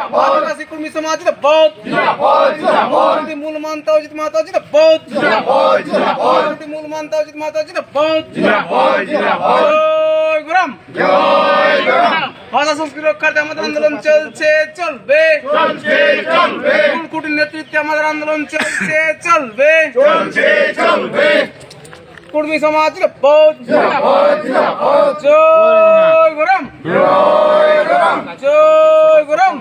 आदिवासी कुर्मी समाज जिंदाबाद मूल मानता उचित माता जिंदाबाद मूल मानता उचित माता जिंदाबाद जय गुराम ভাষা সংস্কৃতি রক্ষার্থে আমাদের আন্দোলন চলছে চলবে কুটির নেতৃত্বে আমাদের আন্দোলন চলছে চলবে কুর্মী সমাজ জিন্দাবাদ জয় গুরাম জয় গুরাম।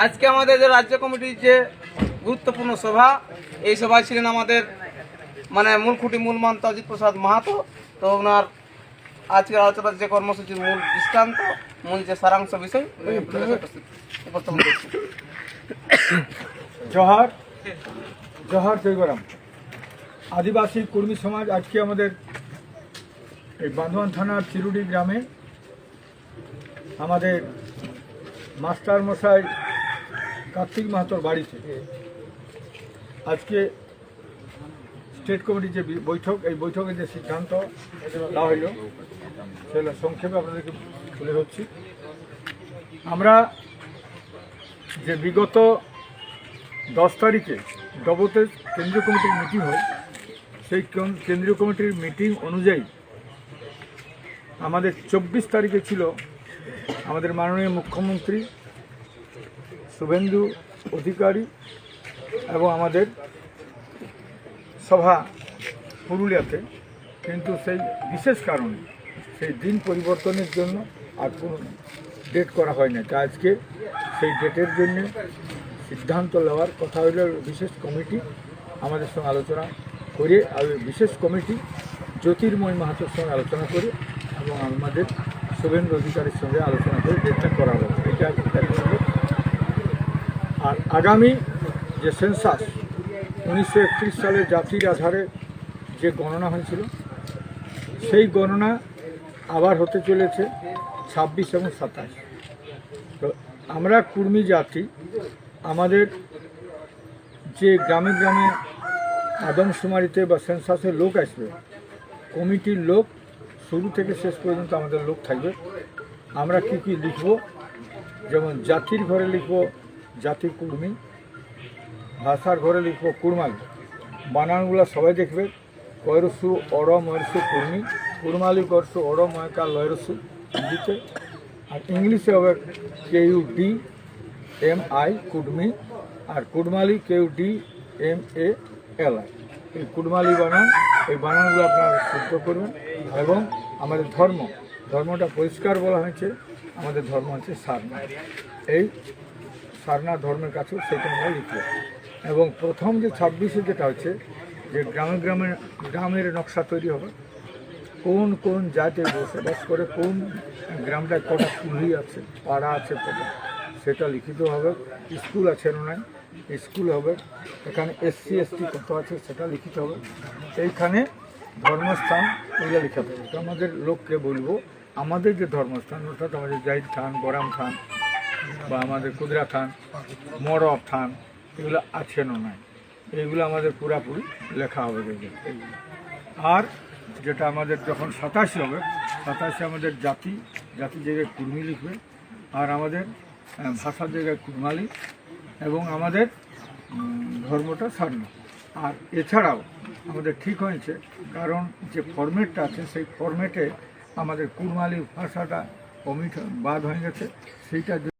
আজকে আমাদের যে রাজ্য কমিটির যে গুরুত্বপূর্ণ সভা, এই সভায় ছিলেন আমাদের মূল খুঁটি মূল মানতা অজিত প্রসাদ মাহাতো। তো ওনার আজকের আলোচনার যে কর্মসূচির মূল দৃষ্টান্ত, মূল যে সারাংশ বিষয় উপস্থাপন করছি। জোহার জোহার জয়গরাম। আদিবাসী কর্মী সমাজ আজকে আমাদের এই বাঁধওয়ান থানার চিরুডি গ্রামে আমাদের মাস্টার মশাই কার্তিক মাহাতোর বাড়িতে আজকে স্টেট কমিটির যে বৈঠক, এই বৈঠকের যে সিদ্ধান্ত দেওয়া হইল সেগুলো সংক্ষেপে আপনাদেরকে তুলে ধরছি। আমরা যে বিগত 10 তারিখে ডবতে কেন্দ্রীয় কমিটির মিটিং হয়, সেই কেন্দ্রীয় কমিটির মিটিং অনুযায়ী আমাদের 24 তারিখে ছিল আমাদের মাননীয় মুখ্যমন্ত্রী শুভেন্দু অধিকারী এবং আমাদের সভা পুরুলিয়াতে, কিন্তু সেই বিশেষ কারণে সেই দিন পরিবর্তনের জন্য আর কোনো ডেট করা হয় না। তাই আজকে সেই ডেটের জন্য সিদ্ধান্ত নেওয়ার কথা হইল বিশেষ কমিটি আমাদের সঙ্গে আলোচনা করে, আর বিশেষ কমিটি জ্যোতির্ময় মাহাতোর সঙ্গে আলোচনা করে এবং আমাদের শুভেন্দু অধিকারীর সঙ্গে আলোচনা করে ডেটটা করা হবে। এটা আর আগামী যে সেন্সাস 1931 সালে জাতির আধারে যে গণনা হয়েছিল, সেই গণনা আবার হতে চলেছে 26 এবং 27। তো আমরা কুর্মী জাতি আমাদের যে গ্রামে গ্রামে আদমশুমারিতে বা সেন্সাসের লোক আসবে, কমিটির লোক শুরু থেকে শেষ পর্যন্ত আমাদের লোক থাকবে। আমরা কি কি লিখব, যেমন জাতির ঘরে লিখব জাতি কুর্মী, ভাষার ঘরে লিখব কুরমালি, বানানগুলো সবাই দেখবে, কয়রসু অড় ময়রসু কুর্মী, কুরমালি করসু অড় ময়কা লয়রসু হিন্দিতে, আর ইংলিশে হবে KUDMI কুডমি, আর কুডমালি KUDMALI। এই কুডমালি বানান, এই বানানগুলো আপনারা শুদ্ধ করবেন। এবং আমাদের ধর্মটা পরিষ্কার বলা হয়েছে, আমাদের ধর্ম হচ্ছে সারনা। এই সারনা ধর্মের কাছেও সেটা আমরা লিখব। এবং প্রথম যে 26-এ যেটা হচ্ছে যে গ্রামের নকশা তৈরি হবে, কোন কোন জাতি বসবাস করে, কোন গ্রামটায় কটা কুলি আছে, পাড়া আছে কটা, সেটা লিখিত হবে। স্কুল আছে না নাই, স্কুল হবে। এখানে SC ST কত আছে সেটা লিখিত হবে। এইখানে ধর্মস্থান এগুলো লিখতে হবে। তো আমাদের লোককে বলবো আমাদের যে ধর্মস্থান, অর্থাৎ আমাদের জাহিদ থান, গরাম থান বা আমাদের কুদরা থান, মরব থান, এগুলো আছে না নাই, এইগুলো আমাদের পুরাপুরি লেখা হবে। আর যেটা আমাদের যখন 27 হবে, 27-এ আমাদের জাতি জায়গায় কুর্মী লিখবে, আর আমাদের ভাষার জায়গায় কুরমালি, এবং আমাদের ধর্মটা সারনা। আর এছাড়াও আমাদের ঠিক হয়েছে, কারণ যে ফরম্যাটটা আছে সেই ফরম্যাটে আমাদের কুরমালি ভাষাটা বাদ হয়ে গেছে, সেইটা